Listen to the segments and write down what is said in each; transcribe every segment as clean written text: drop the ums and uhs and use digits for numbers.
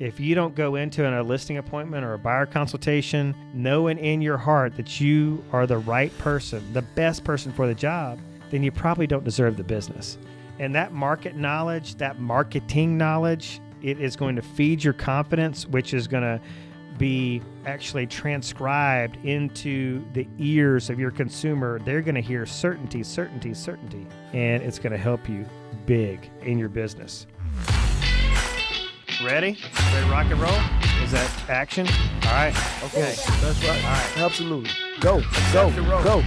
If you don't go into a listing appointment or a buyer consultation knowing in your heart that you are the right person, the best person for the job, then you probably don't deserve the business. And that market knowledge, that marketing knowledge, it is going to feed your confidence, which is going to be actually transcribed into the ears of your consumer. They're going to hear certainty, certainty, certainty, and it's going to help you big in your business. Ready? Ready to rock and roll? Is that action? All right. Okay. That's right. All right. Absolutely. Go. Go. Hello,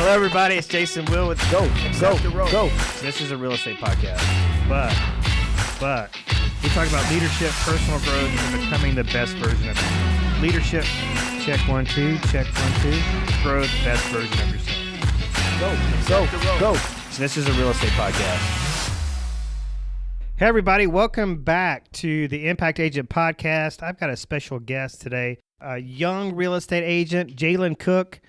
everybody. It's Jason Will with Go. This is a real estate podcast, but we talk about leadership, personal growth, and becoming the best version of yourself. Leadership, check 1, 2, check 1, 2. Growth, best version of yourself. Go. So this is a real estate podcast. Hey, everybody. Welcome back to the Impact Agent Podcast. I've got a special guest today, a young real estate agent, Jaylen Cook.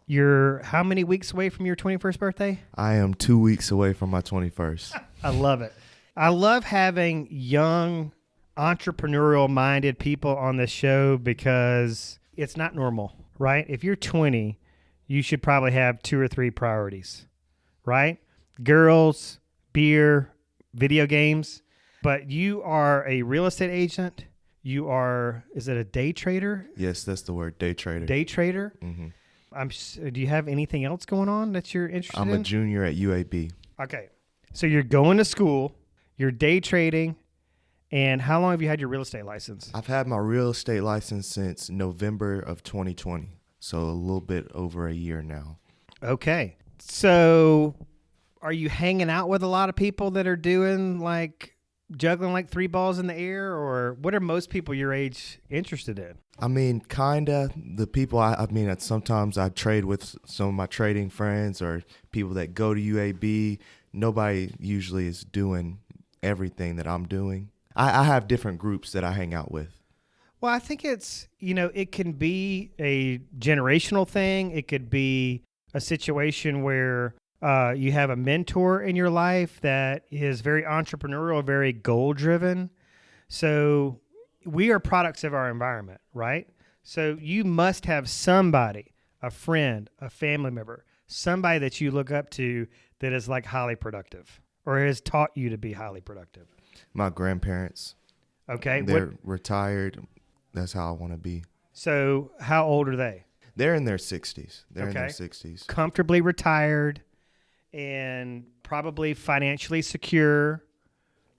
You're how many weeks away from your 21st birthday? I am 2 weeks away from my 21st. I love it. I love having young, entrepreneurial-minded people on this show because it's not normal, right? If you're 20, you should probably have 2 or 3 priorities, right? Girls, beer, video games. But you are a real estate agent. You are, is it a day trader? Yes, that's the word, day trader. Day trader? Mm-hmm. Do you have anything else going on that you're interested in? I'm a junior at UAB. Okay. So you're going to school. You're day trading, and how long have you had your real estate license? I've had my real estate license since November of 2020, so a little bit over a year now. Okay. So are you hanging out with a lot of people that are doing like juggling like 3 balls in the air, or what are most people your age interested in? I mean, kinda. The people, sometimes I trade with some of my trading friends or people that go to UAB. Nobody usually is doing everything that I'm doing. I have different groups that I hang out with. Well, I think it's, it can be a generational thing. It could be a situation where you have a mentor in your life that is very entrepreneurial, very goal-driven. So we are products of our environment, right? So you must have somebody, a friend, a family member, somebody that you look up to that is like highly productive or has taught you to be highly productive. My grandparents. Okay. They're retired. That's how I want to be. So how old are they? They're in their 60s. Okay. In their 60s. Comfortably retired and probably financially secure,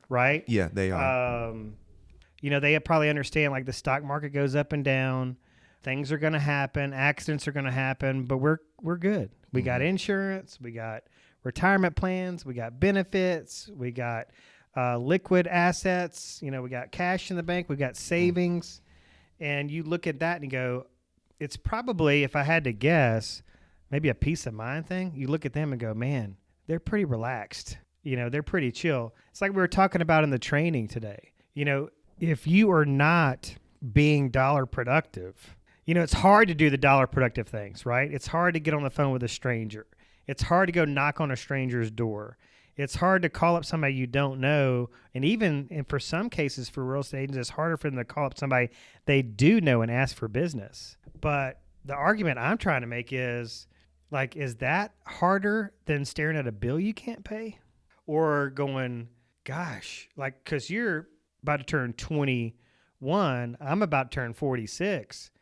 right? Yeah, they are. They probably understand like the stock market goes up and down. Things are going to happen. Accidents are going to happen, but we're good. We got insurance. We got retirement plans. We got benefits. We got liquid assets. We got cash in the bank. We got savings. And you look at that and you go, it's probably, if I had to guess, maybe a peace of mind thing. You look at them and go, man, they're pretty relaxed. They're pretty chill. It's like we were talking about in the training today. If you are not being dollar productive, it's hard to do the dollar productive things, right? It's hard to get on the phone with a stranger. It's hard to go knock on a stranger's door. It's hard to call up somebody you don't know. And for some cases, for real estate agents, it's harder for them to call up somebody they do know and ask for business. But the argument I'm trying to make is, is that harder than staring at a bill you can't pay? Or going, gosh, because you're about to turn 21, I'm about to turn 46.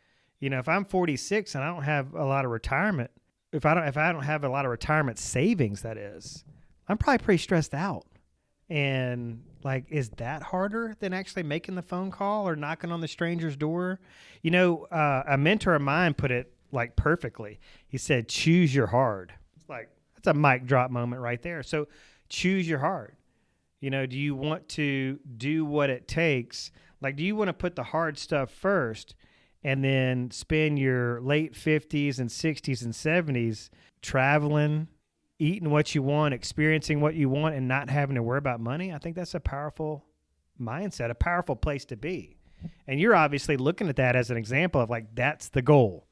If I'm 46 and I don't have a lot of retirement, if I don't have a lot of retirement savings, that is, I'm probably pretty stressed out. And is that harder than actually making the phone call or knocking on the stranger's door? A mentor of mine put it perfectly. He said, choose your hard. It's that's a mic drop moment right there. So choose your hard. Do you want to do what it takes? Do you want to put the hard stuff first and then spend your late 50s and 60s and 70s traveling, eating what you want, experiencing what you want, and not having to worry about money? I think that's a powerful mindset, a powerful place to be. And you're obviously looking at that as an example of that's the goal,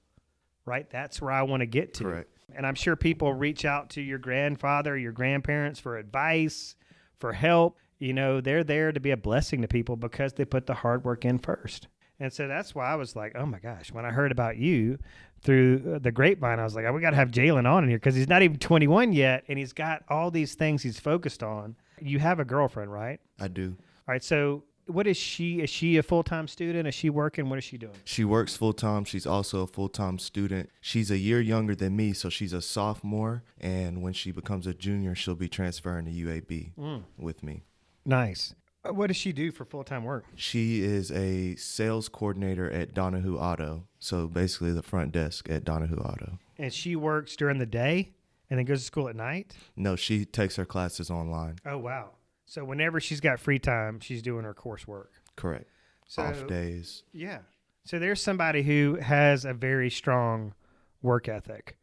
right? That's where I want to get to. Correct. And I'm sure people reach out to your grandfather, your grandparents for advice, for help. they're there to be a blessing to people because they put the hard work in first. And so that's why I was like, oh my gosh, when I heard about you through the grapevine, I was like, oh, we got to have Jaylen on in here because he's not even 21 yet. And he's got all these things he's focused on. You have a girlfriend, right? I do. All right. So what is she? Is she a full-time student? Is she working? What is she doing? She works full-time. She's also a full-time student. She's a year younger than me, so she's a sophomore. And when she becomes a junior, she'll be transferring to UAB with me. Nice. What does she do for full-time work? She is a sales coordinator at Donahue Auto. So basically the front desk at Donahue Auto. And she works during the day and then goes to school at night? No, she takes her classes online. Oh, wow. So whenever she's got free time, she's doing her coursework. Correct. So, off days. Yeah. So there's somebody who has a very strong work ethic,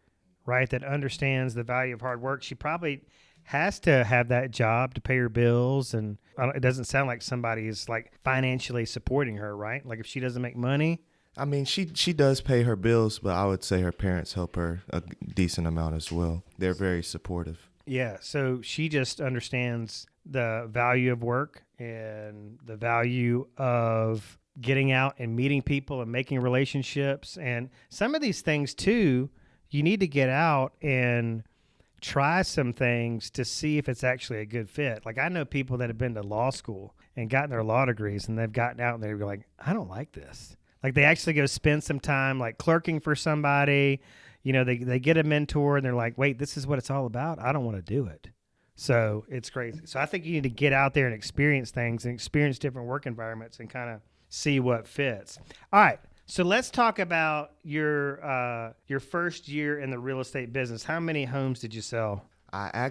right, that understands the value of hard work. She probably has to have that job to pay her bills, and it doesn't sound like somebody is like financially supporting her, right? Like if she doesn't make money. I mean, she does pay her bills, but I would say her parents help her a decent amount as well. They're very supportive. Yeah, so she just understands the value of work and the value of getting out and meeting people and making relationships. And some of these things too, you need to get out and try some things to see if it's actually a good fit. Like I know people that have been to law school and gotten their law degrees, and they've gotten out and they're like, I don't like this. Like they actually go spend some time like clerking for somebody. They get a mentor and they're like, wait, this is what it's all about. I don't want to do it. So it's crazy. So I think you need to get out there and experience things and experience different work environments and kind of see what fits. All right. So let's talk about your first year in the real estate business. How many homes did you sell? I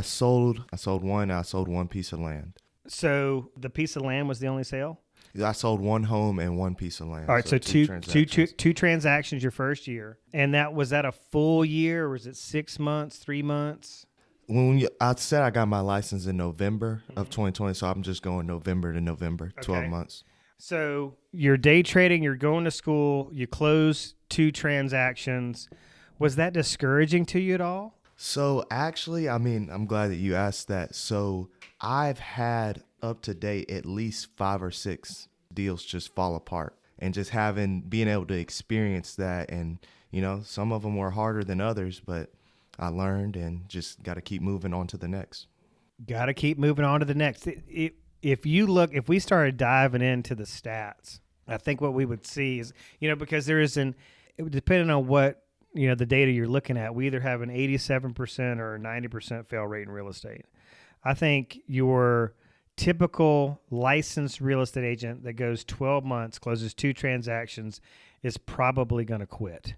sold one. I sold one piece of land. So the piece of land was the only sale? I sold one home and one piece of land. All right, so two transactions your first year. And was that a full year, or was it 6 months, 3 months? I said I got my license in November of 2020, so I'm just going November to November, 12 months. So you're day trading, you're going to school, you close 2 transactions. Was that discouraging to you at all? So actually, I mean, I'm glad that you asked that. So I've had up to date at least 5 or 6 deals just fall apart, and just being able to experience that. And, some of them were harder than others, but I learned and just got to keep moving on to the next. Got to keep moving on to the next. If we started diving into the stats, I think what we would see is, because depending on what, the data you're looking at, we either have an 87% or 90% fail rate in real estate. I think your typical licensed real estate agent that goes 12 months, closes 2 transactions, is probably going to quit.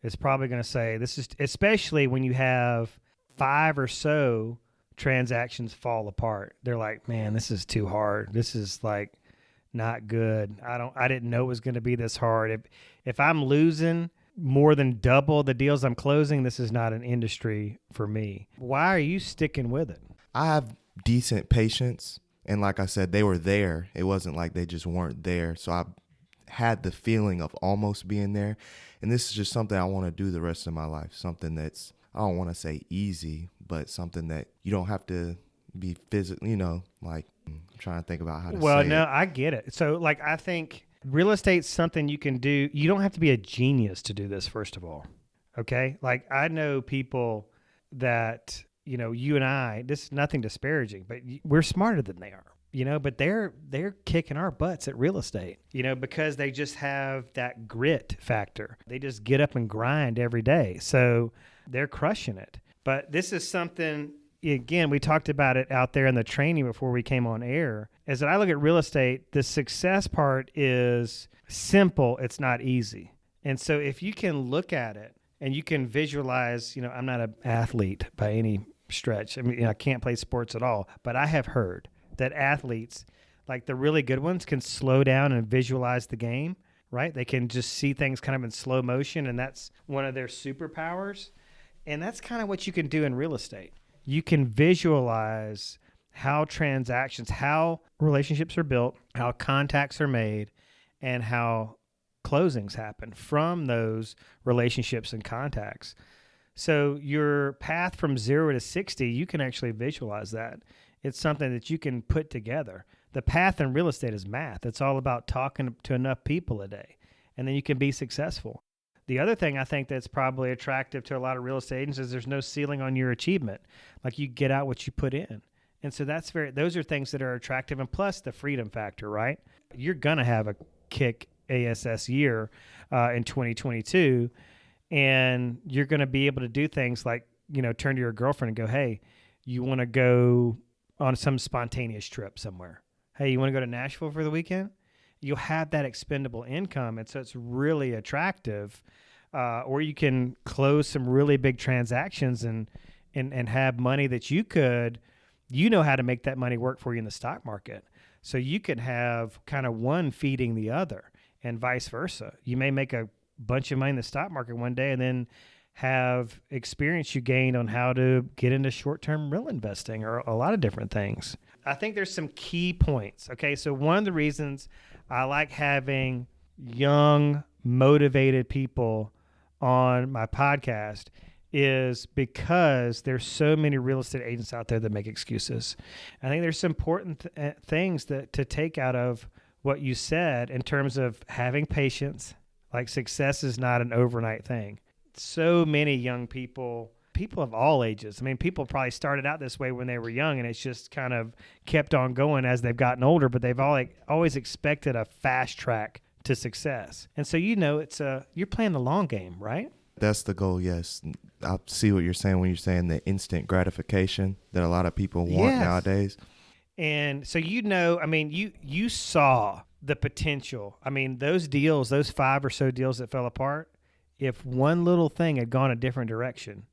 It's probably going to say, especially when you have 5 or so transactions fall apart. They're like, man, this is too hard. This is like not good. I didn't know it was going to be this hard. If I'm losing more than double the deals I'm closing, this is not an industry for me. Why are you sticking with it? I have decent patience, and like I said, they were there. It wasn't like they just weren't there. So I had the feeling of almost being there, and this is just something I want to do the rest of my life. Something that's, I don't want to say easy, but something that you don't have to be physically, like I'm trying to think about how to say it. Well, no, I get it. So like I think real estate's something you can do. You don't have to be a genius to do this, first of all. Okay? Like I know people that, you and I, this is nothing disparaging, but we're smarter than they are, but they're kicking our butts at real estate, because they just have that grit factor. They just get up and grind every day. So they're crushing it. But this is something, again, we talked about it out there in the training before we came on air, is that I look at real estate, the success part is simple. It's not easy. And so if you can look at it and you can visualize, I'm not an athlete by any stretch. I mean, I can't play sports at all, but I have heard that athletes, like the really good ones, can slow down and visualize the game, right? They can just see things kind of in slow motion, and that's one of their superpowers. And that's kind of what you can do in real estate. You can visualize how transactions, how relationships are built, how contacts are made, and how closings happen from those relationships and contacts. So your path from 0 to 60, you can actually visualize that. It's something that you can put together. The path in real estate is math. It's all about talking to enough people a day, and then you can be successful. The other thing I think that's probably attractive to a lot of real estate agents is there's no ceiling on your achievement. Like you get out what you put in. And so those are things that are attractive. And plus the freedom factor, right? You're going to have a kick ASS year in 2022. And you're going to be able to do things like, turn to your girlfriend and go, hey, you want to go on some spontaneous trip somewhere? Hey, you want to go to Nashville for the weekend? You'll have that expendable income. And so it's really attractive. Or you can close some really big transactions and have money that you know how to make that money work for you in the stock market. So you can have kind of one feeding the other and vice versa. You may make a bunch of money in the stock market one day and then have experience you gained on how to get into short-term real investing or a lot of different things. I think there's some key points. Okay, so one of the reasons I like having young, motivated people on my podcast is because there's so many real estate agents out there that make excuses. I think there's some important things to take out of what you said in terms of having patience. Like success is not an overnight thing. So many young people of all ages. I mean, people probably started out this way when they were young and it's just kind of kept on going as they've gotten older, but they've always expected a fast track to success. And so, you're playing the long game, right? That's the goal, yes. I see what you're saying when you're saying the instant gratification that a lot of people want nowadays. And so, you saw the potential. I mean, those 5 or so deals that fell apart, if one little thing had gone a different direction,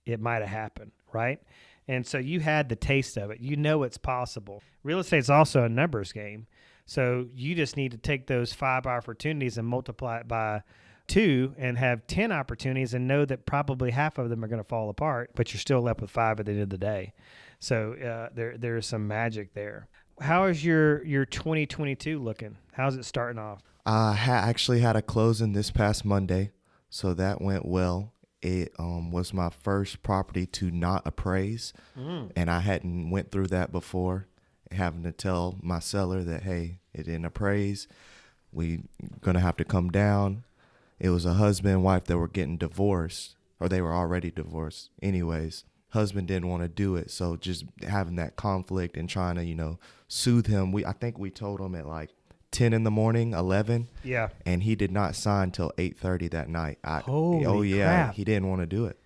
it might have happened, right? And so you had the taste of it. You know it's possible. Real estate's also a numbers game. So you just need to take those 5 opportunities and multiply it by 2 and have 10 opportunities and know that probably half of them are going to fall apart, but you're still left with 5 at the end of the day. So there's some magic there. How is your 2022 looking? How's it starting off? I actually had a closing this past Monday, so that went well. It was my first property to not appraise, and I hadn't went through that before, having to tell my seller that, hey, it didn't appraise. We're going to have to come down. It was a husband and wife that were getting divorced, or they were already divorced anyways. Husband didn't want to do it, so just having that conflict and trying to, soothe him. I think we told him at like 10 in the morning, 11. Yeah. And he did not sign till 8:30 that night. Holy crap. He didn't want to do it.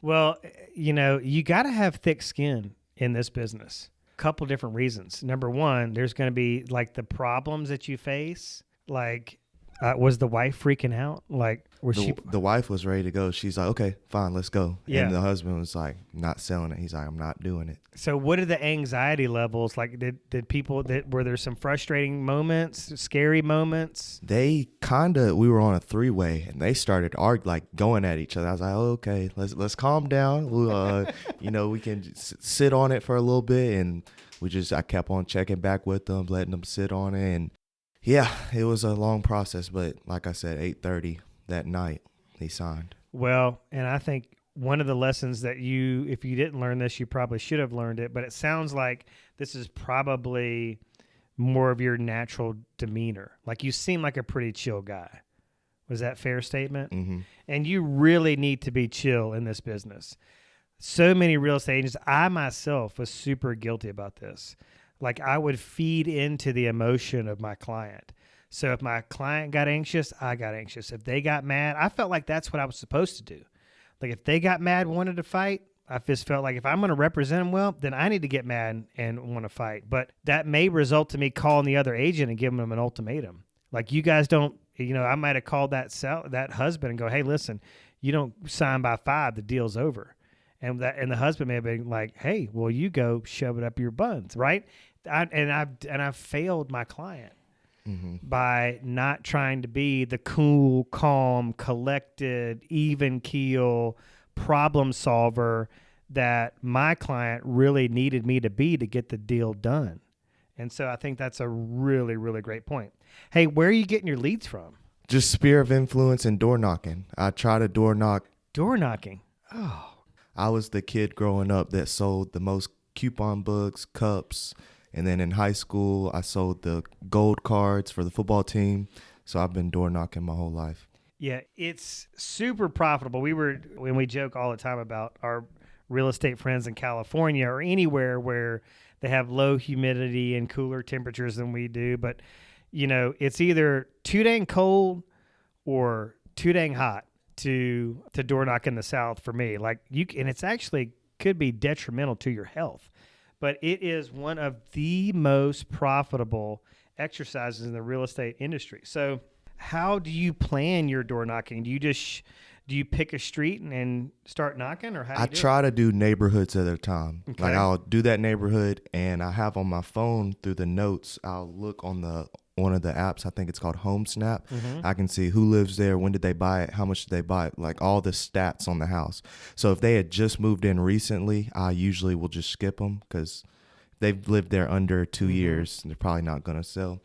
Well, you got to have thick skin in this business. A couple different reasons. Number one, there's going to be like the problems that you face. Like, was the wife freaking out? Like, the wife was ready to go. She's like, okay, fine, let's go. Yeah. And the husband was like, not selling it. He's like, I'm not doing it. So what are the anxiety levels? Like, were there some frustrating moments, scary moments? We were on a 3-way and they started going at each other. I was like, oh, okay, let's calm down. We'll, we can sit on it for a little bit. And I kept on checking back with them, letting them sit on it. And yeah, it was a long process, but like I said, 8:30 that night, he signed. Well, and I think one of the lessons that if you didn't learn this, you probably should have learned it, but it sounds like this is probably more of your natural demeanor. Like you seem like a pretty chill guy. Was that a fair statement? Mm-hmm. And you really need to be chill in this business. So many real estate agents, I myself was super guilty about this. Like I would feed into the emotion of my client. So if my client got anxious, I got anxious. If they got mad, I felt like that's what I was supposed to do. Like if they got mad, wanted to fight, I just felt like if I'm going to represent them well, then I need to get mad and want to fight. But that may result to me calling the other agent and giving them an ultimatum. Like you guys don't, I might have called that husband and go, hey, listen, you don't sign by 5, the deal's over. And the husband may have been like, hey, well, you go shove it up your buns, right? I've failed my client by not trying to be the cool, calm, collected, even keel problem solver that my client really needed me to be to get the deal done. And so I think that's a really, really great point. Hey, where are you getting your leads from? Just sphere of influence and door knocking. I try to door knock. Door knocking. Oh. I was the kid growing up that sold the most coupon books, cups. And then in high school, I sold the gold cards for the football team. So I've been door knocking my whole life. Yeah, it's super profitable. When we joke all the time about our real estate friends in California or anywhere where they have low humidity and cooler temperatures than we do. But, it's either too dang cold or too dang hot to door knock in the South for me. And it's actually could be detrimental to your health. But it is one of the most profitable exercises in the real estate industry. So how do you plan your door knocking? Do you pick a street and start knocking, or how do you do try to do neighborhoods at a time. Okay. Like I'll do that neighborhood, and I have on my phone through the notes, I'll look on one of the apps, I think it's called Home Snap. Mm-hmm. I can see who lives there, when did they buy it, how much did they buy it, like all the stats on the house. So if they had just moved in recently, I usually will just skip them because they've lived there under 2 years. They're probably not going to sell.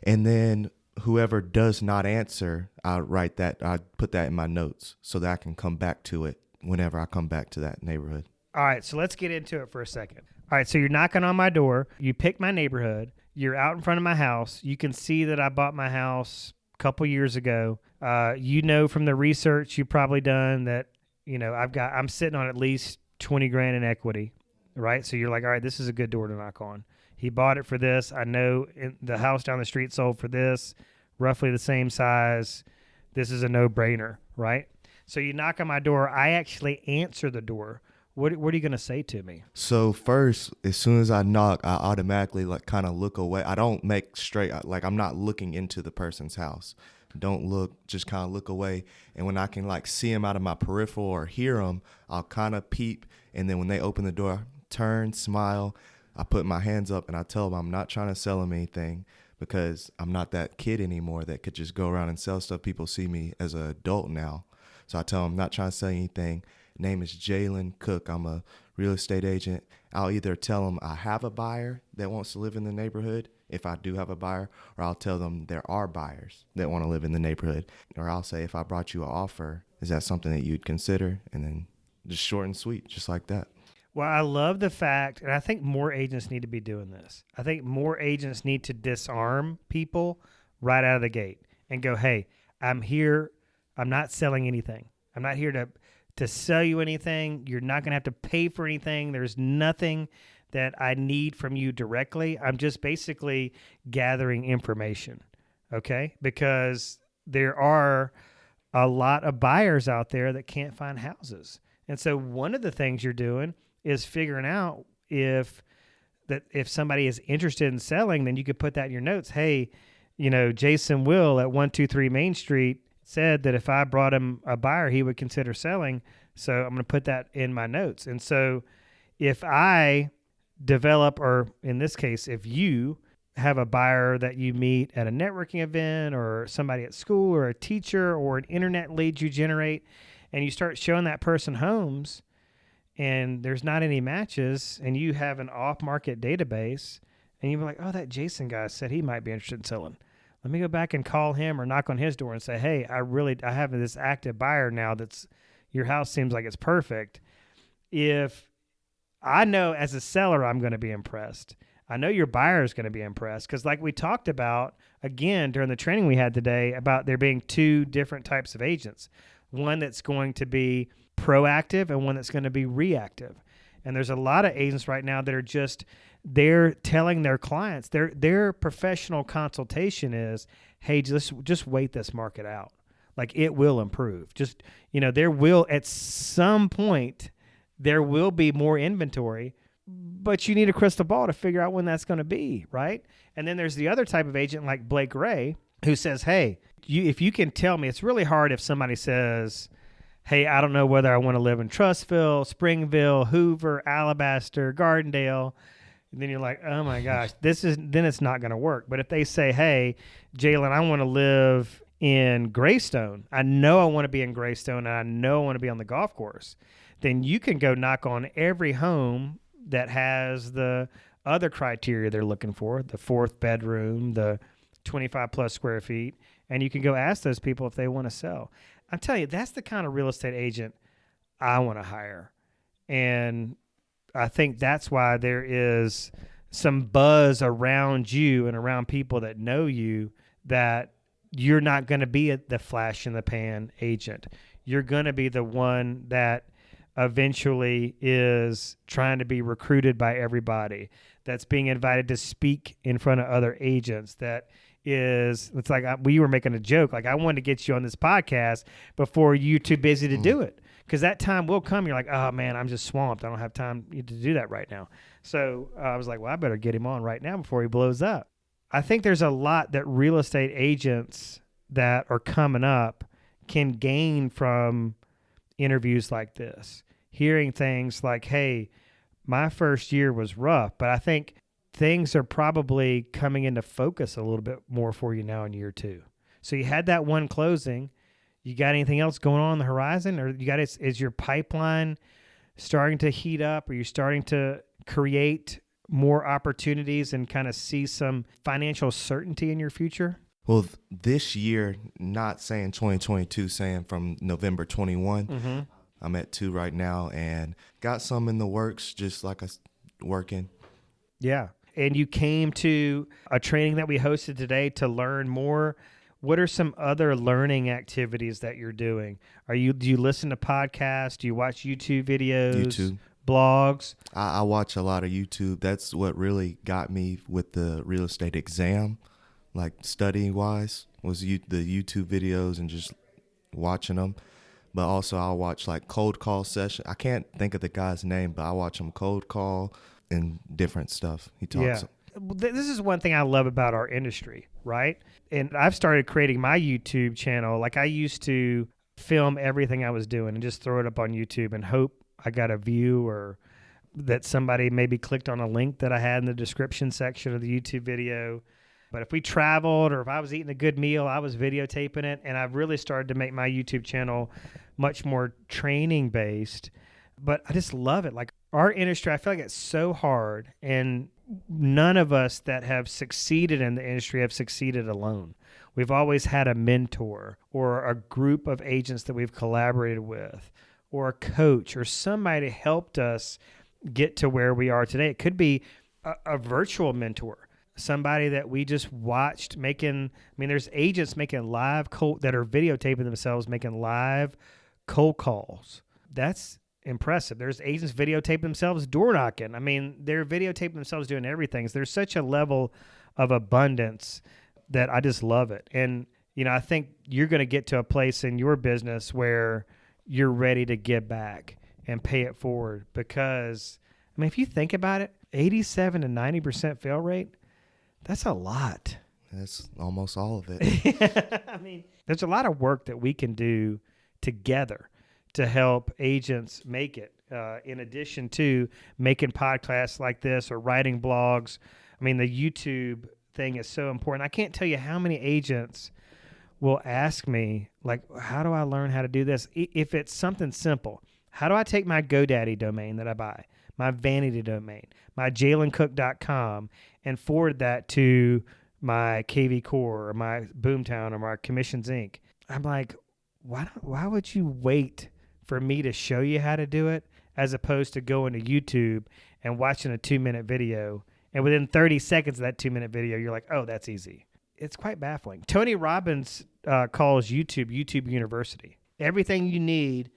And then whoever does not answer, I put that in my notes so that I can come back to it whenever I come back to that neighborhood. All right, so let's get into it for a second. All right, so you're knocking on my door. You pick my neighborhood. You're out in front of my house. You can see that I bought my house a couple years ago. From the research you've probably done that, I'm sitting on at least $20,000 in equity, right? So you're like, all right, this is a good door to knock on. He bought it for this. I know the house down the street sold for this, roughly the same size. This is a no-brainer, right? So you knock on my door. I actually answer the door. What are you going to say to me? So first, as soon as I knock, I automatically kind of look away. I don't make straight, I'm not looking into the person's house. Don't look, just kind of look away. And when I can see them out of my peripheral or hear them, I'll kind of peep. And then when they open the door, turn, smile. I put my hands up and I tell them I'm not trying to sell them anything because I'm not that kid anymore that could just go around and sell stuff. People see me as an adult now. So I tell them I'm not trying to sell anything. Name is Jaylen Cook. I'm a real estate agent. I'll either tell them I have a buyer that wants to live in the neighborhood, if I do have a buyer, or I'll tell them there are buyers that want to live in the neighborhood. Or I'll say, if I brought you an offer, is that something that you'd consider? And then just short and sweet, just like that. Well, I love the fact, and I think more agents need to be doing this. I think more agents need to disarm people right out of the gate and go, hey, I'm here. I'm not selling anything. I'm not here to sell you anything. You're not going to have to pay for anything. There's nothing that I need from you directly. I'm just basically gathering information, okay? Because there are a lot of buyers out there that can't find houses. And so one of the things you're doing is figuring out if somebody is interested in selling, then you could put that in your notes. Hey, Jason Will at 123 Main Street said that if I brought him a buyer, he would consider selling. So I'm going to put that in my notes. And so if I develop, or in this case, if you have a buyer that you meet at a networking event or somebody at school or a teacher or an internet lead you generate, and you start showing that person homes and there's not any matches and you have an off-market database and you're like, oh, that Jason guy said he might be interested in selling. Let me go back and call him or knock on his door and say, hey, I have this active buyer now your house seems like it's perfect. If I know as a seller, I'm going to be impressed. I know your buyer is going to be impressed because like we talked about, again, during the training we had today about there being two different types of agents. One that's going to be proactive and one that's going to be reactive. And there's a lot of agents right now that are they're telling their clients, their professional consultation is, hey, just wait this market out. Like it will improve. There will, at some point, there will be more inventory, but you need a crystal ball to figure out when that's going to be, right? And then there's the other type of agent like Blake Ray who says, hey, if you can tell me, it's really hard if somebody says, hey, I don't know whether I want to live in Trustville, Springville, Hoover, Alabaster, Gardendale. And then you're like, oh my gosh, then it's not going to work. But if they say, hey, Jaylen, I want to live in Greystone. I know I want to be in Greystone and I know I want to be on the golf course. Then you can go knock on every home that has the other criteria they're looking for, the 4th bedroom, the 25 plus square feet, and you can go ask those people if they want to sell. I'm telling you, that's the kind of real estate agent I want to hire. And I think that's why there is some buzz around you and around people that know you, that you're not going to be the flash in the pan agent. You're going to be the one that eventually is trying to be recruited by everybody, that's being invited to speak in front of other agents, it's like we were making a joke, like I wanted to get you on this podcast before you're too busy to do it, because that time will come. You're like, oh man, I'm just swamped, I don't have time to do that right now. So I was like, well, I better get him on right now before he blows up. I think there's a lot that real estate agents that are coming up can gain from interviews like this, hearing things like, hey, my first year was rough, but I think things are probably coming into focus a little bit more for you now in year 2. So you had that one closing. You got anything else going on the horizon, or is your pipeline starting to heat up? Are you starting to create more opportunities and kind of see some financial certainty in your future? Well, this year, not saying 2022, saying from November 21, I'm at 2 right now, and got some in the works, just like working. Yeah. And you came to a training that we hosted today to learn more. What are some other learning activities that you're doing? Do you listen to podcasts? Do you watch YouTube videos? YouTube. Blogs? I watch a lot of YouTube. That's what really got me with the real estate exam, like studying wise, was the YouTube videos and just watching them. But also I'll watch like cold call session. I can't think of the guy's name, but I watch him cold call and different stuff. He talks. Yeah. This is one thing I love about our industry, right? And I've started creating my YouTube channel. Like I used to film everything I was doing and just throw it up on YouTube and hope I got a view, or that somebody maybe clicked on a link that I had in the description section of the YouTube video. But if we traveled or if I was eating a good meal, I was videotaping it. And I've really started to make my YouTube channel much more training based. But I just love it. Like our industry, I feel like it's so hard, and none of us that have succeeded in the industry have succeeded alone. We've always had a mentor or a group of agents that we've collaborated with, or a coach or somebody helped us get to where we are today. It could be a virtual mentor, somebody that we just watched there's agents making live that are videotaping themselves making live cold calls. That's impressive. There's agents videotaping themselves door knocking. They're videotaping themselves doing everything. So there's such a level of abundance that I just love it. And, I think you're going to get to a place in your business where you're ready to give back and pay it forward, because, if you think about it, 87 to 90% fail rate, that's a lot. That's almost all of it. There's a lot of work that we can do together to help agents make it, in addition to making podcasts like this or writing blogs. The YouTube thing is so important. I can't tell you how many agents will ask me, like, how do I learn how to do this? If it's something simple, how do I take my GoDaddy domain that I buy, my vanity domain, my JaylenCook.com, and forward that to my KV Core or my Boomtown or my Commissions Inc.? I'm like, why would you wait for me to show you how to do it, as opposed to going to YouTube and watching a 2-minute video, and within 30 seconds of that 2-minute video, you're like, oh, that's easy. It's quite baffling. Tony Robbins calls YouTube University. Everything you need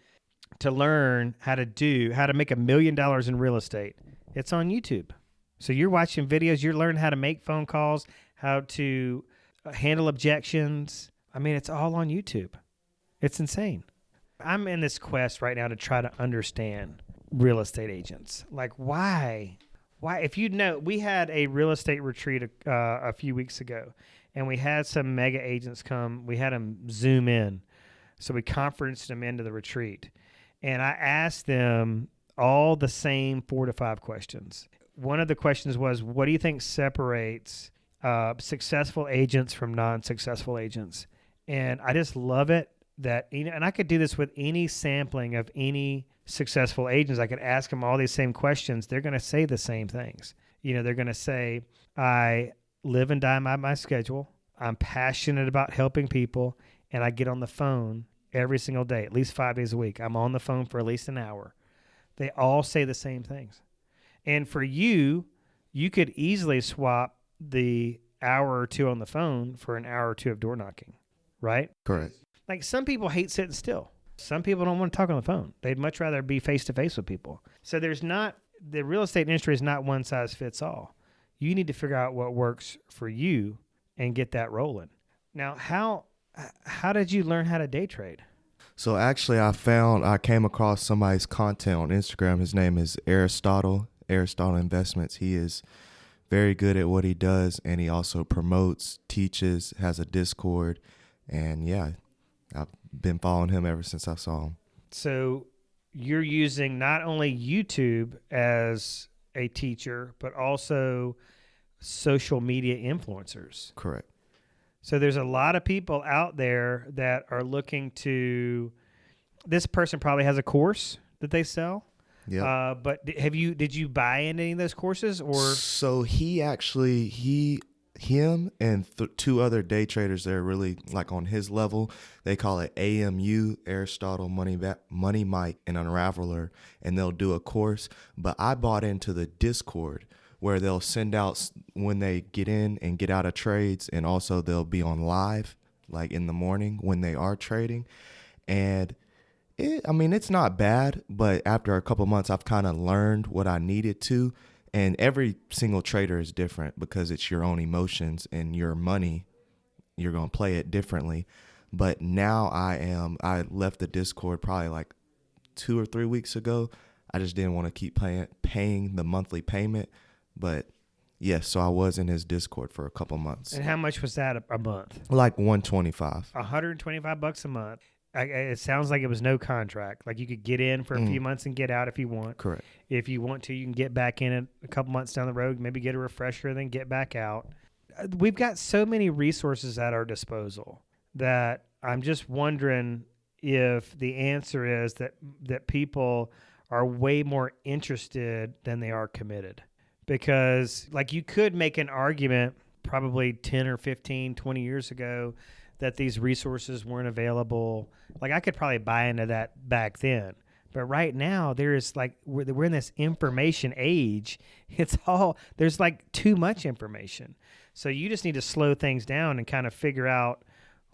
to learn how to make $1 million in real estate, it's on YouTube. So you're watching videos, you're learning how to make phone calls, how to handle objections. It's all on YouTube. It's insane. I'm in this quest right now to try to understand real estate agents. Like, why? If we had a real estate retreat a few weeks ago, and we had some mega agents come. We had them Zoom in. So we conferenced them into the retreat. And I asked them all the same 4 to 5 questions. One of the questions was, what do you think separates successful agents from non-successful agents? And I just love it that, and I could do this with any sampling of any successful agents. I could ask them all these same questions. They're going to say the same things. They're going to say, I live and die by my schedule. I'm passionate about helping people, and I get on the phone every single day, at least 5 days a week. I'm on the phone for at least an hour. They all say the same things. And for you, you could easily swap the hour or two on the phone for an hour or two of door knocking, right? Correct. Like some people hate sitting still. Some people don't want to talk on the phone. They'd much rather be face to face with people. So the real estate industry is not one size fits all. You need to figure out what works for you and get that rolling. Now, how did you learn how to day trade? So actually, I came across somebody's content on Instagram. His name is Aristotle Investments. He is very good at what he does, and he also promotes, teaches, has a Discord, and yeah, I've been following him ever since I saw him. So you're using not only YouTube as a teacher, but also social media influencers. Correct. So there's a lot of people out there that are looking to. This person probably has a course that they sell. Yeah. But did you buy into any of those courses or? So him and two other day traders that are really like on his level, they call it AMU, Aristotle, Money Mike, and Unraveler, and they'll do a course. But I bought into the Discord where they'll send out when they get in and get out of trades, and also they'll be on live like in the morning when they are trading. And it's not bad, but after a couple months, I've kind of learned what I needed to. And every single trader is different because it's your own emotions and your money. You're going to play it differently. But now I left the Discord probably like 2 or 3 weeks ago. I just didn't want to keep paying the monthly payment. But yes, so I was in his Discord for a couple months. And how much was that a month? Like $125. $125 a month. It sounds like it was no contract. Like you could get in for a few months and get out if you want. Correct. If you want to, you can get back in a couple months down the road, maybe get a refresher, then get back out. We've got so many resources at our disposal that I'm just wondering if the answer is that people are way more interested than they are committed. Because like you could make an argument probably 10 or 15, 20 years ago that these resources weren't available. Like I could probably buy into that back then. But right now there's like, we're in this information age. There's like too much information. So you just need to slow things down and kind of figure out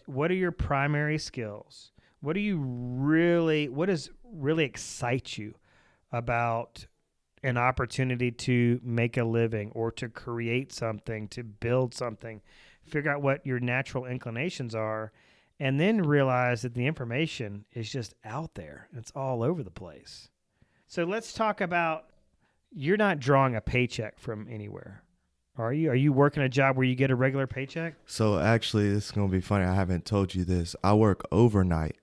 what are your primary skills? What does really excite you about an opportunity to make a living or to create something, to build something? Figure out what your natural inclinations are, and then realize that the information is just out there. It's all over the place. So let's talk about, you're not drawing a paycheck from anywhere, are you? Are you working a job where you get a regular paycheck? So actually, this is going to be funny. I haven't told you this. I work overnight,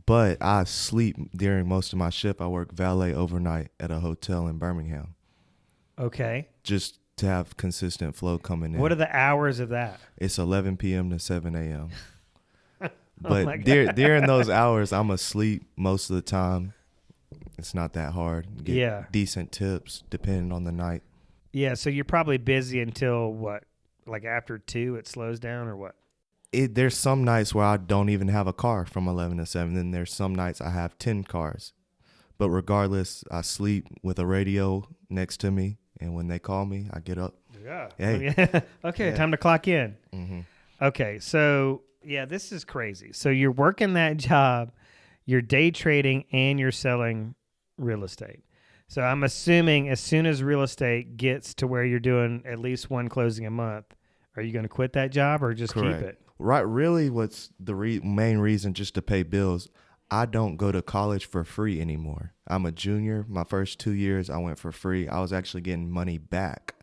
but I sleep during most of my shift. I work valet overnight at a hotel in Birmingham. Okay. Just to have consistent flow coming in. What are the hours of that? It's 11 p.m. to 7 a.m. Oh but during those hours, I'm asleep most of the time. It's not that hard. Get decent tips depending on the night. Yeah, so you're probably busy until what? Like after 2 it slows down or what? There's some nights where I don't even have a car from 11 to 7. Then there's some nights I have 10 cars. But regardless, I sleep with a radio next to me. And when they call me, I get up. Yeah. Hey. Okay, time to clock in. Mm-hmm. Okay, so yeah, this is crazy. So you're working that job, you're day trading, and you're selling real estate. So I'm assuming as soon as real estate gets to where you're doing at least one closing a month, are you going to quit that job or just Correct. keep it? Right. Really, what's the main reason just to pay bills? I don't go to college for free anymore. I'm a junior. My first 2 years, I went for free. I was actually getting money back.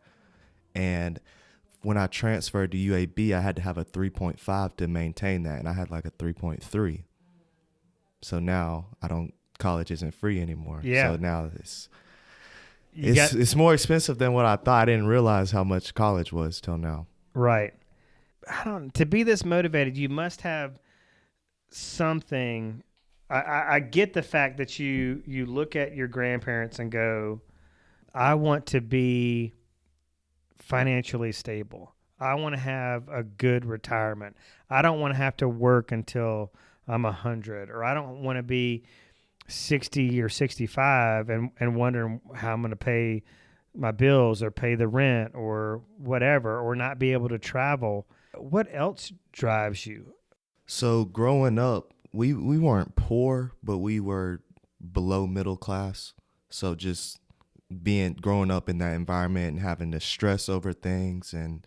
And when I transferred to UAB, I had to have a 3.5 to maintain that. And I had like a 3.3. So now college isn't free anymore. Yeah. So now it's more expensive than what I thought. I didn't realize how much college was till now. Right. To be this motivated, you must have something. I get the fact that you look at your grandparents and go, I want to be financially stable. I want to have a good retirement. I don't want to have to work until I'm 100, or I don't want to be 60 or 65 and wondering how I'm going to pay my bills or pay the rent or whatever, or not be able to travel. What else drives you? So growing up, we weren't poor, but we were below middle class. So just growing up in that environment and having to stress over things and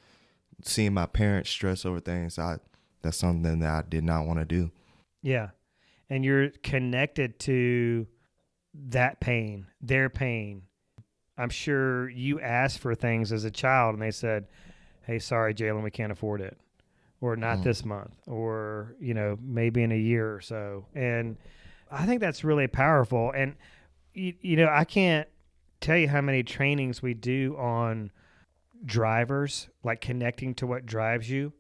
seeing my parents stress over things, that's something that I did not want to do. Yeah. And you're connected to that pain, their pain. I'm sure you asked for things as a child and they said, hey, sorry, Jaylen, we can't afford it. Or not this month, or, maybe in a year or so. And I think that's really powerful. And, I can't tell you how many trainings we do on drivers, like connecting to what drives you,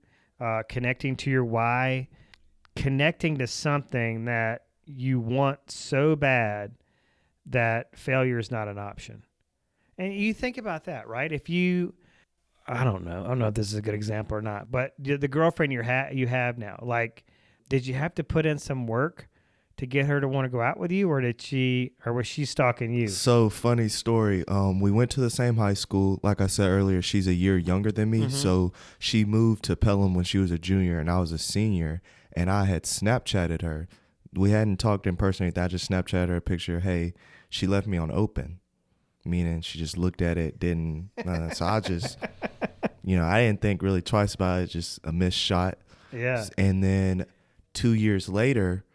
connecting to your why, connecting to something that you want so bad that failure is not an option. And you think about that, right? I don't know if this is a good example or not, but the girlfriend you have now, like, did you have to put in some work to get her to want to go out with you, or was she stalking you? So funny story. We went to the same high school. Like I said earlier, she's a year younger than me. Mm-hmm. So she moved to Pelham when she was a junior and I was a senior, and I had Snapchatted her. We hadn't talked in person or anything. I just Snapchatted her a picture. Hey, she left me on open. Meaning she just looked at it, didn't. So I just, I didn't think really twice about it, just a missed shot. Yeah. And then 2 years later,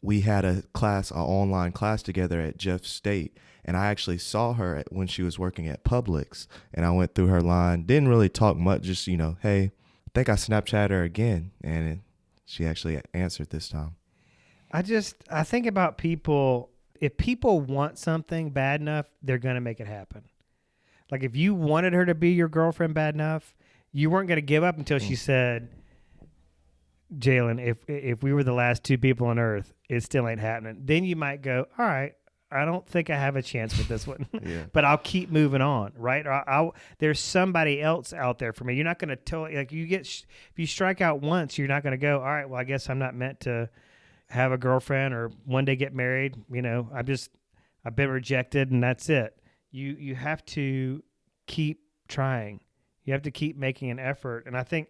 we had an online class together at Jeff State. And I actually saw her when she was working at Publix. And I went through her line, didn't really talk much, just, hey, I think I Snapchatted her again. And she actually answered this time. I think about people. If people want something bad enough, they're going to make it happen. Like if you wanted her to be your girlfriend bad enough, you weren't going to give up until she said, Jaylen, if we were the last two people on earth, it still ain't happening. Then you might go, all right, I don't think I have a chance with this one, yeah. But I'll keep moving on, right? Or there's somebody else out there for me. You're not going to if you strike out once, you're not going to go, all right, well, I guess I'm not meant to have a girlfriend or one day get married. I've been rejected and that's it. You have to keep trying. You have to keep making an effort. And I think,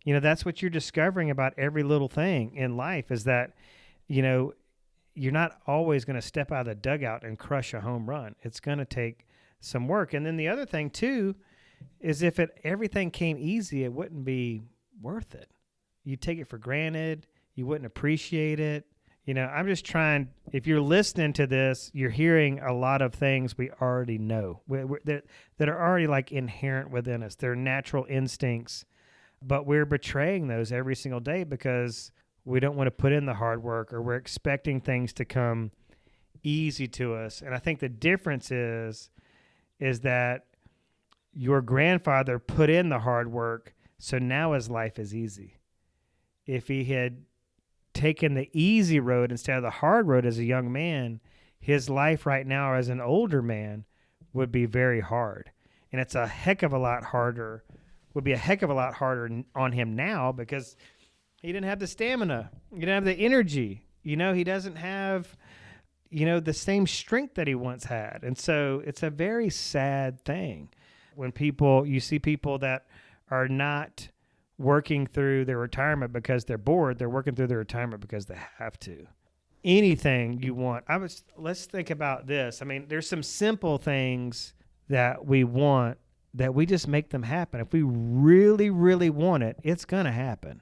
that's what you're discovering about every little thing in life is that, you're not always going to step out of the dugout and crush a home run. It's going to take some work. And then the other thing too, is if everything came easy, it wouldn't be worth it. You'd take it for granted. You wouldn't appreciate it. I'm just trying, if you're listening to this, you're hearing a lot of things we already know that are already like inherent within us. They're natural instincts, but we're betraying those every single day because we don't want to put in the hard work or we're expecting things to come easy to us. And I think the difference is that your grandfather put in the hard work, so now his life is easy. If he had taken the easy road instead of the hard road as a young man, his life right now as an older man would be very hard. And it's would be a heck of a lot harder on him now because he didn't have the stamina. He didn't have the energy. He doesn't have, the same strength that he once had. And so it's a very sad thing when you see people that are not working through their retirement because they're bored. They're working through their retirement because they have to. Anything you want. Let's think about this. I mean, there's some simple things that we want that we just make them happen. If we really, really want it, it's going to happen.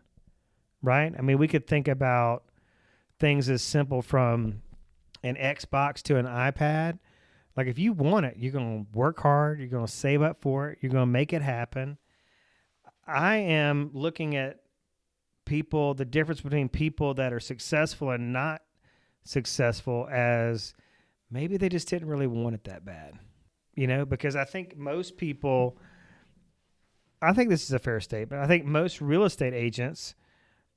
Right? I mean, we could think about things as simple from an Xbox to an iPad. Like if you want it, you're going to work hard. You're going to save up for it. You're going to make it happen. I am looking at the difference between people that are successful and not successful as maybe they just didn't really want it that bad, because I think most people, I think this is a fair statement. I think most real estate agents,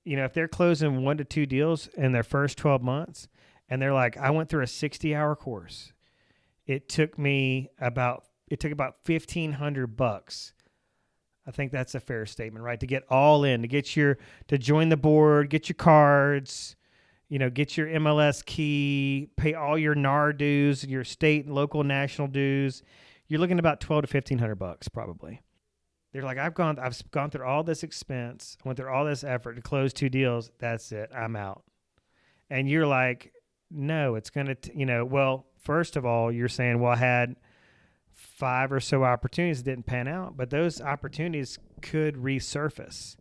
if they're closing 1 to 2 deals in their first 12 months and they're like, I went through a 60-hour course. It took about $1,500. I think that's a fair statement, right? To get all in, to join the board, get your cards, get your MLS key, pay all your NAR dues, your state and local national dues. you're looking at about 12 to $1,500 probably. They're like, I've gone through all this expense, I went through all this effort to close 2 deals. That's it. I'm out. And you're like, no, it's going to, well, first of all, you're saying, well, I had 5 or so opportunities that didn't pan out, but those opportunities could resurface.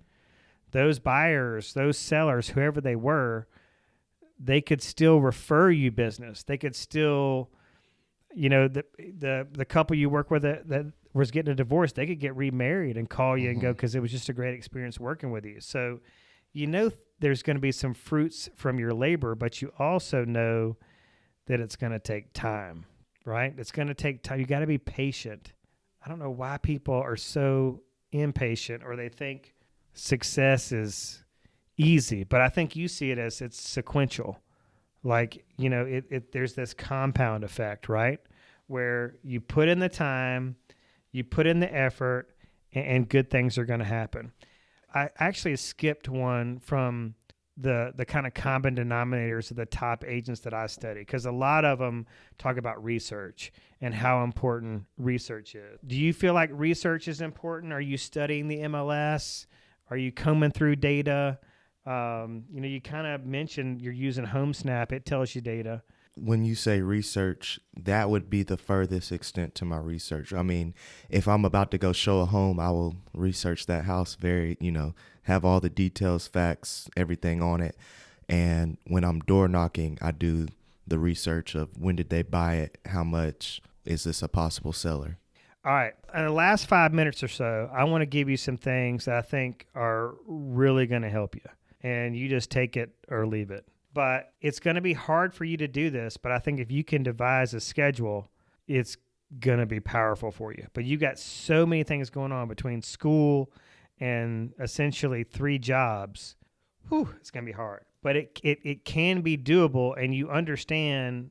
Those buyers, those sellers, whoever they were, they could still refer you business. They could still, the couple you work with that was getting a divorce, they could get remarried and call you and go, because it was just a great experience working with you. So, there's going to be some fruits from your labor, but you also know that it's going to take time, right? It's going to take time. You got to be patient. I don't know why people are so impatient, or they think success is easy, but I think you see it as it's sequential. Like, there's this compound effect, right? Where you put in the time, you put in the effort, and good things are going to happen. I actually skipped one from the kind of common denominators of the top agents that I study, because a lot of them talk about research and how important research is. Do you feel like research is important? Are you studying the MLS? Are you combing through data? You kind of mentioned you're using HomeSnap. It tells you data. When you say research, that would be the furthest extent to my research. I mean, if I'm about to go show a home, I will research that house have all the details, facts, everything on it. And when I'm door knocking, I do the research of when did they buy it? How much? Is this a possible seller? All right. In the last 5 minutes or so, I want to give you some things that I think are really going to help you. And you just take it or leave it. But it's going to be hard for you to do this, but I think if you can devise a schedule, it's going to be powerful for you. But you got so many things going on between school and essentially 3 jobs. It's going to be hard. But it can be doable, and you understand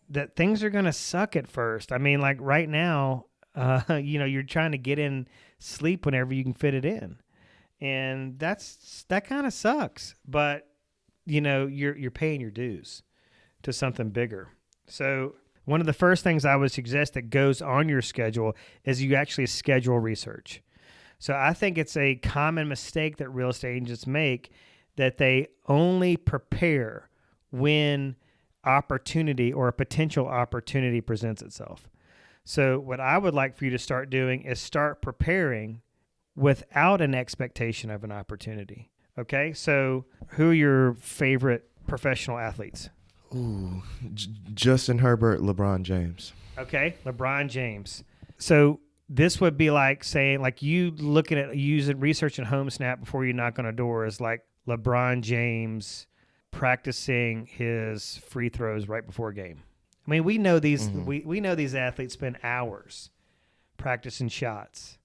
that things are going to suck at first. I mean, like right now, you're trying to get in sleep whenever you can fit it in. And that kind of sucks. But you're paying your dues to something bigger. So one of the first things I would suggest that goes on your schedule is you actually schedule research. So I think it's a common mistake that real estate agents make, that they only prepare when opportunity or a potential opportunity presents itself. So what I would like for you to start doing is start preparing without an expectation of an opportunity. Okay, so who are your favorite professional athletes? Ooh, Justin Herbert, LeBron James. Okay, LeBron James. So this would be like saying, like you looking at using research and HomeSnap before you knock on a door is like LeBron James practicing his free throws right before a game. I mean, we know these we know these athletes spend hours practicing shots,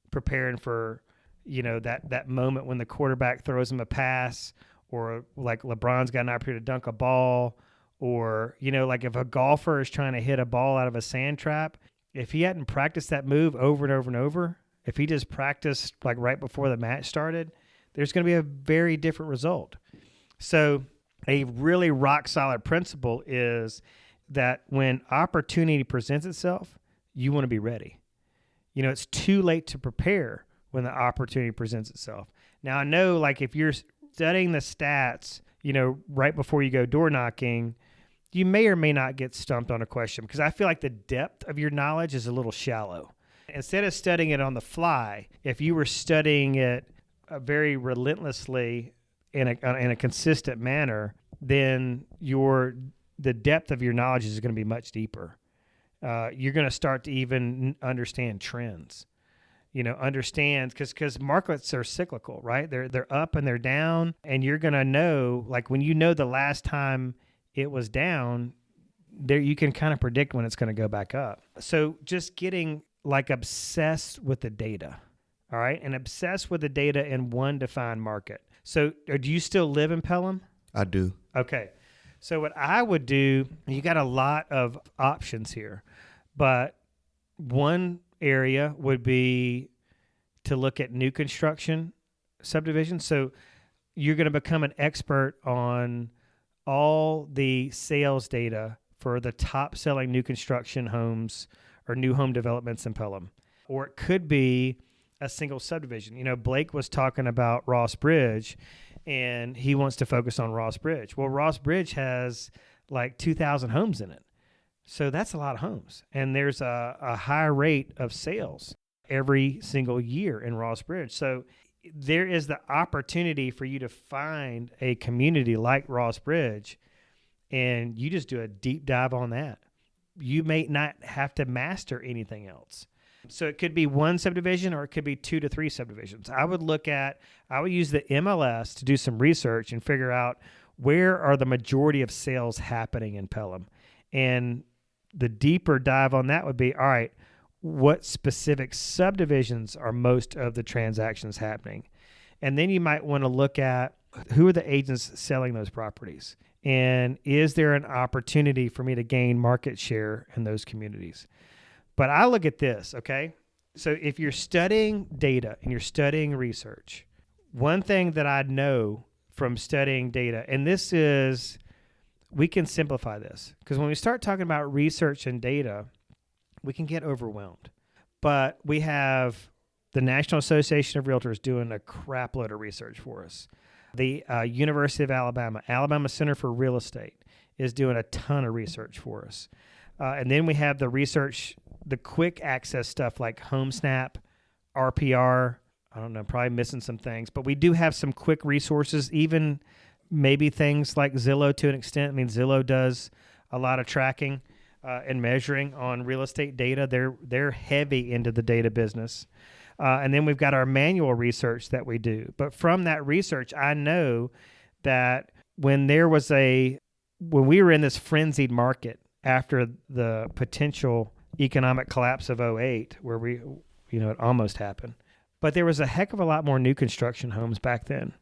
preparing for that moment when the quarterback throws him a pass, or like LeBron's got an opportunity to dunk a ball, or, like if a golfer is trying to hit a ball out of a sand trap, if he hadn't practiced that move over and over and over, if he just practiced like right before the match started, there's going to be a very different result. So a really rock solid principle is that when opportunity presents itself, you want to be ready. It's too late to prepare when the opportunity presents itself. Now, I know, like, if you're studying the stats, right before you go door knocking, you may or may not get stumped on a question, because I feel like the depth of your knowledge is a little shallow. Instead of studying it on the fly, if you were studying it very relentlessly in a consistent manner, then the depth of your knowledge is going to be much deeper. You're going to start to even understand trends. Understand, because markets are cyclical, right? They're up and they're down, and you're going to know, like when the last time it was down, there you can kind of predict when it's going to go back up. So just getting like obsessed with the data, all right? And obsessed with the data in one defined market. So do you still live in Pelham? I do. Okay. So what I would do, you got a lot of options here, but one area would be to look at new construction subdivisions. So you're going to become an expert on all the sales data for the top selling new construction homes or new home developments in Pelham. Or it could be a single subdivision. You know, Blake was talking about Ross Bridge, and he wants to focus on Ross Bridge. Well, Ross Bridge has like 2,000 homes in it. So that's a lot of homes. And there's a high rate of sales every single year in Ross Bridge. So there is the opportunity for you to find a community like Ross Bridge, and you just do a deep dive on that. You may not have to master anything else. So it could be one subdivision or it could be 2 to 3 subdivisions. I would use the MLS to do some research and figure out where are the majority of sales happening in Pelham. And the deeper dive on that would be, all right, what specific subdivisions are most of the transactions happening? And then you might want to look at who are the agents selling those properties? And is there an opportunity for me to gain market share in those communities? But I look at this, okay? So if you're studying data and you're studying research, one thing that I know from studying data, and this is, we can simplify this, because when we start talking about research and data, we can get overwhelmed. But we have the National Association of Realtors doing a crap load of research for us. The University of Alabama Center for Real Estate is doing a ton of research for us. And then we have the research, the quick access stuff like HomeSnap, RPR. I don't know, probably missing some things. But we do have some quick resources, even maybe things like Zillow to an extent. I mean, Zillow does a lot of tracking and measuring on real estate data. They're heavy into the data business. And then we've got our manual research that we do. But from that research, I know that when we were in this frenzied market after the potential economic collapse of '08, where it almost happened. But there was a heck of a lot more new construction homes back then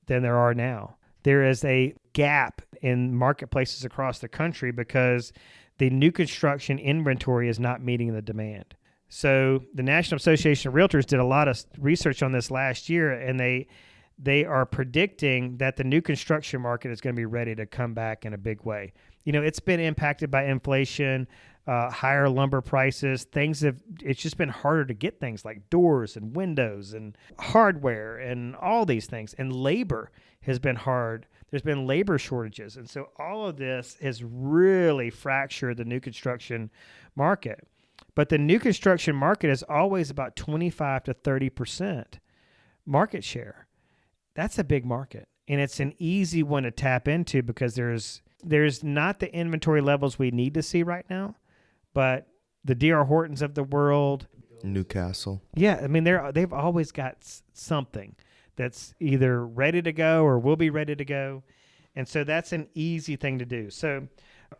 than there are now. There is a gap in marketplaces across the country because the new construction inventory is not meeting the demand. So the National Association of Realtors did a lot of research on this last year, and they are predicting that the new construction market is going to be ready to come back in a big way. You know, it's been impacted by inflation, higher lumber prices. It's just been harder to get things like doors and windows and hardware and all these things. And labor has been hard. There's been labor shortages. And so all of this has really fractured the new construction market. But the new construction market is always about 25 to 30% market share. That's a big market. And it's an easy one to tap into because there's not the inventory levels we need to see right now, but the D.R. Hortons of the world. Newcastle. Yeah, I mean, they've always got something that's either ready to go or will be ready to go. And so that's an easy thing to do. So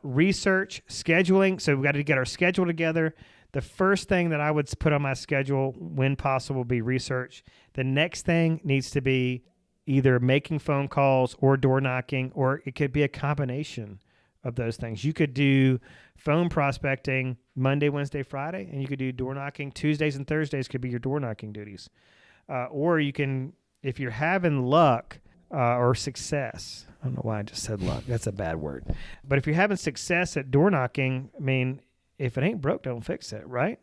research, scheduling. So we've got to get our schedule together. The first thing that I would put on my schedule when possible would be research. The next thing needs to be either making phone calls or door knocking, or it could be a combination of those things. You could do phone prospecting Monday, Wednesday, Friday, and you could do door knocking. Tuesdays and Thursdays could be your door knocking duties. Or you can, if you're having luck or success, I don't know why I just said luck. That's a bad word. But if you're having success at door knocking, I mean, if it ain't broke, don't fix it, right?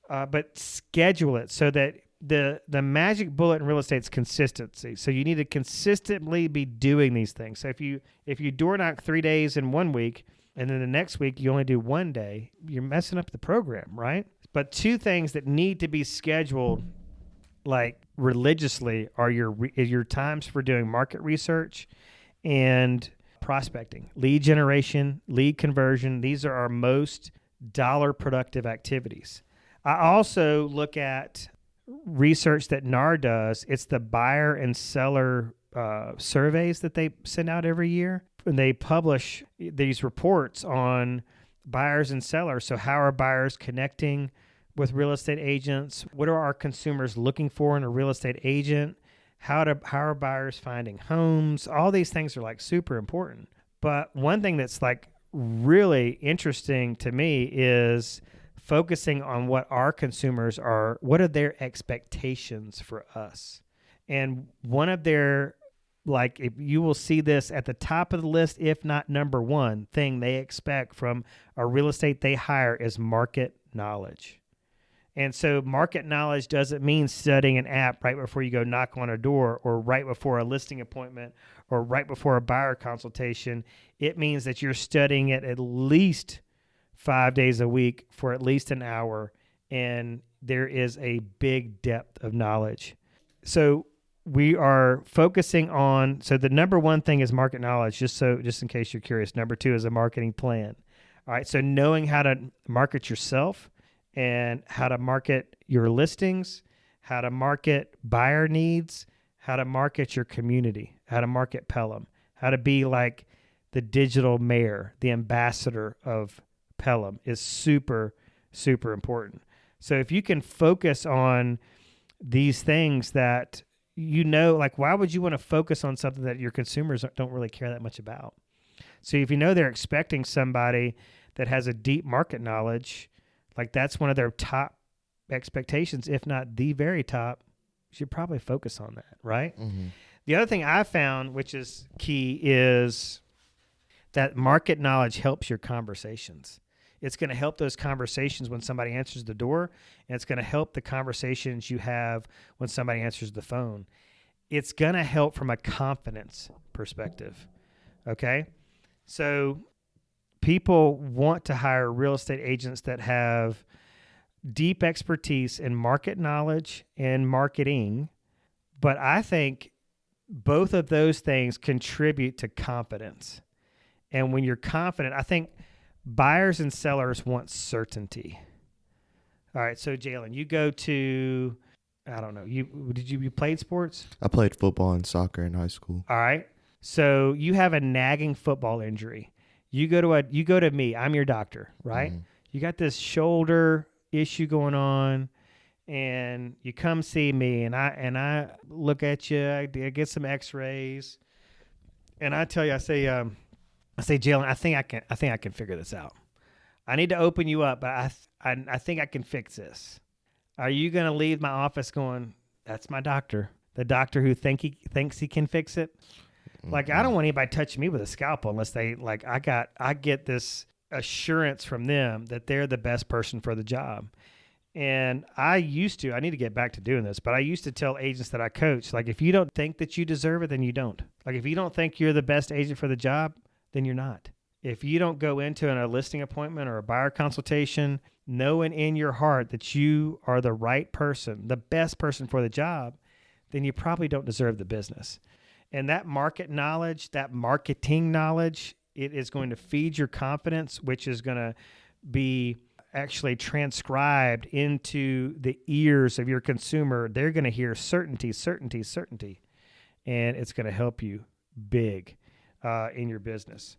But schedule it so that the magic bullet in real estate is consistency. So you need to consistently be doing these things. So if you door knock 3 days in 1 week, and then the next week you only do 1 day, you're messing up the program, right? But 2 things that need to be scheduled like religiously are your times for doing market research and prospecting, lead generation, lead conversion. These are our most dollar productive activities. I also look at research that NAR does. It's the buyer and seller surveys that they send out every year. And they publish these reports on buyers and sellers. So how are buyers connecting with real estate agents? What are our consumers looking for in a real estate agent? How are buyers finding homes? All these things are like super important. But one thing that's like really interesting to me is focusing on what our consumers are, what are their expectations for us? And one of their, like, if you will see this at the top of the list, if not number one thing they expect from a real estate they hire is market knowledge. And so market knowledge doesn't mean studying an app right before you go knock on a door or right before a listing appointment or right before a buyer consultation. It means that you're studying it at least 5 days a week for at least an hour, and there is a big depth of knowledge. So we are focusing on, so the number one thing is market knowledge, just in case you're curious. Number two is a marketing plan. All right, so knowing how to market yourself and how to market your listings, how to market buyer needs, how to market your community, how to market Pelham, how to be like the digital mayor, the ambassador of Pelham is super, super important. So if you can focus on these things that like why would you want to focus on something that your consumers don't really care that much about? So if you know they're expecting somebody that has a deep market knowledge, like that's one of their top expectations, if not the very top, you should probably focus on that, right? Mm-hmm. The other thing I found, which is key, is that market knowledge helps your conversations. It's going to help those conversations when somebody answers the door, and it's going to help the conversations you have when somebody answers the phone. It's going to help from a confidence perspective, okay? So people want to hire real estate agents that have deep expertise in market knowledge and marketing, but I think both of those things contribute to confidence. And when you're confident, I think buyers and sellers want certainty. All right, so Jaylen, you go to, I don't know, you played sports? I played football and soccer in high school. All right, so you have a nagging football injury. You go to me. I'm your doctor, right? Mm-hmm. You got this shoulder issue going on, and you come see me, and I look at you. I get some X-rays, and I tell you, I say, Jaylen, I think I can figure this out. I need to open you up, but I think I can fix this. Are you going to leave my office going, that's my doctor, the doctor who thinks he can fix it? Mm-hmm. Like, I don't want anybody touching me with a scalpel unless they, like, I get this assurance from them that they're the best person for the job. And I need to get back to doing this, but I used to tell agents that I coach, like, if you don't think that you deserve it, then you don't. Like, if you don't think you're the best agent for the job, then you're not. If you don't go into a listing appointment or a buyer consultation knowing in your heart that you are the right person, the best person for the job, then you probably don't deserve the business. And that market knowledge, that marketing knowledge, it is going to feed your confidence, which is going to be actually transcribed into the ears of your consumer. They're going to hear certainty, certainty, certainty, and it's going to help you big in your business.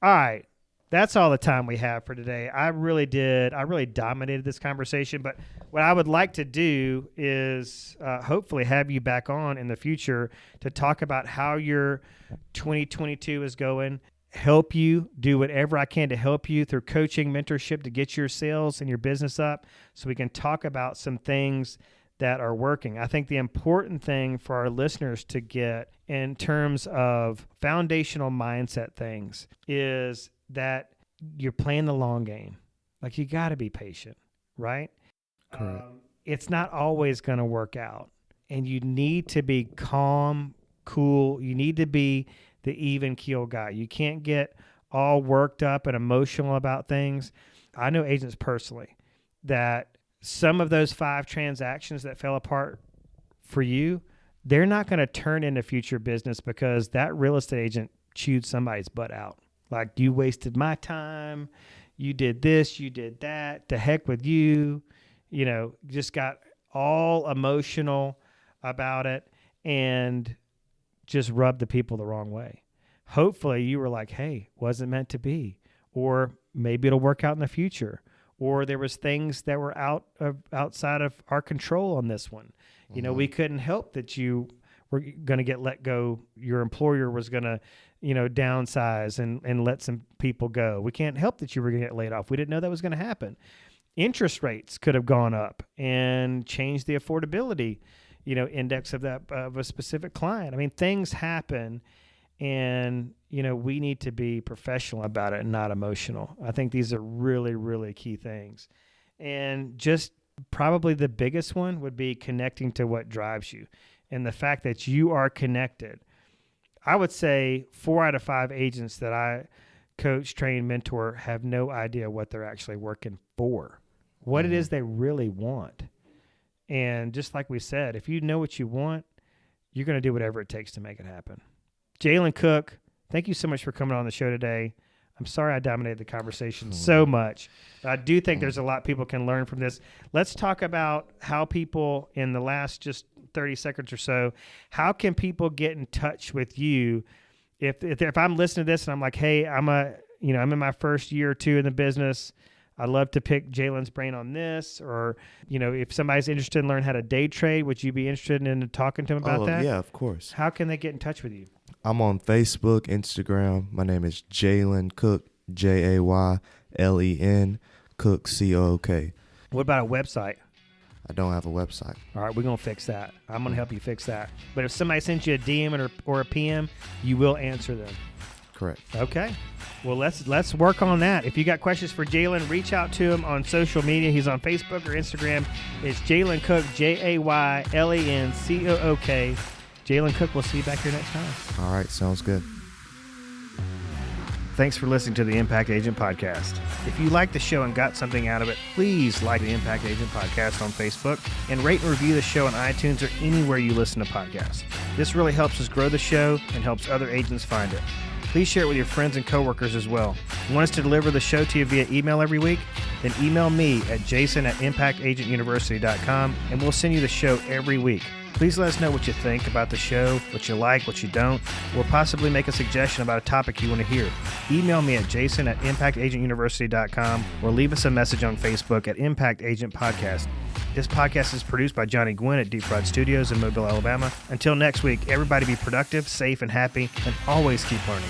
All right. That's all the time we have for today. I really dominated this conversation, but what I would like to do is hopefully have you back on in the future to talk about how your 2022 is going, help you do whatever I can to help you through coaching, mentorship to get your sales and your business up so we can talk about some things that are working. I think the important thing for our listeners to get in terms of foundational mindset things is that you're playing the long game. Like, you got to be patient, right? Correct. It's not always going to work out, and you need to be calm, cool. You need to be the even keel guy. You can't get all worked up and emotional about things. I know agents personally that some of those 5 transactions that fell apart for you, they're not going to turn into future business because that real estate agent chewed somebody's butt out. Like, you wasted my time. You did this, you did that. To heck with you. Just got all emotional about it and just rubbed the people the wrong way. Hopefully you were like, hey, wasn't meant to be. Or maybe it'll work out in the future. Or there was things that were outside of our control on this one. Mm-hmm. We couldn't help that you were going to get let go. Your employer was going to, downsize and let some people go. We can't help that you were going to get laid off. We didn't know that was going to happen. Interest rates could have gone up and changed the affordability, index of a specific client. I mean, things happen, and, we need to be professional about it and not emotional. I think these are really, really key things. And just probably the biggest one would be connecting to what drives you and the fact that you are connected. I would say 4 out of 5 agents that I coach, train, mentor have no idea what they're actually working for, what it is they really want. And just like we said, if you know what you want, you're going to do whatever it takes to make it happen. Jaylen Cook, thank you so much for coming on the show today. I'm sorry I dominated the conversation so much. But I do think there's a lot people can learn from this. Let's talk about how people, in the last just 30 seconds or so, how can people get in touch with you? If I'm listening to this and I'm like, hey, I'm in my first year or two in the business, I'd love to pick Jaylen's brain on this. Or, if somebody's interested in learning how to day trade, would you be interested in talking to them about that? Yeah, of course. How can they get in touch with you? I'm on Facebook, Instagram. My name is Jaylen Cook, Jaylen, Cook, Cook. What about a website? I don't have a website. All right, we're going to fix that. I'm going to help you fix that. But if somebody sends you a DM or a PM, you will answer them. Correct. Okay. Well, let's work on that. If you got questions for Jaylen, reach out to him on social media. He's on Facebook or Instagram. It's Jaylen Cook, Jaylen Cook. Jaylen Cook, we'll see you back here next time. All right, sounds good. Thanks for listening to the Impact Agent Podcast. If you liked the show and got something out of it, please like the Impact Agent Podcast on Facebook and rate and review the show on iTunes or anywhere you listen to podcasts. This really helps us grow the show and helps other agents find it. Please share it with your friends and coworkers as well. You want us to deliver the show to you via email every week? Then email me at jason@impactagentuniversity.com and we'll send you the show every week. Please let us know what you think about the show, what you like, what you don't, or possibly make a suggestion about a topic you want to hear. Email me at jason@impactagentuniversity.com or leave us a message on Facebook at Impact Agent Podcast. This podcast is produced by Johnny Gwynn at Deep Fried Studios in Mobile, Alabama. Until next week, everybody be productive, safe, and happy, and always keep learning.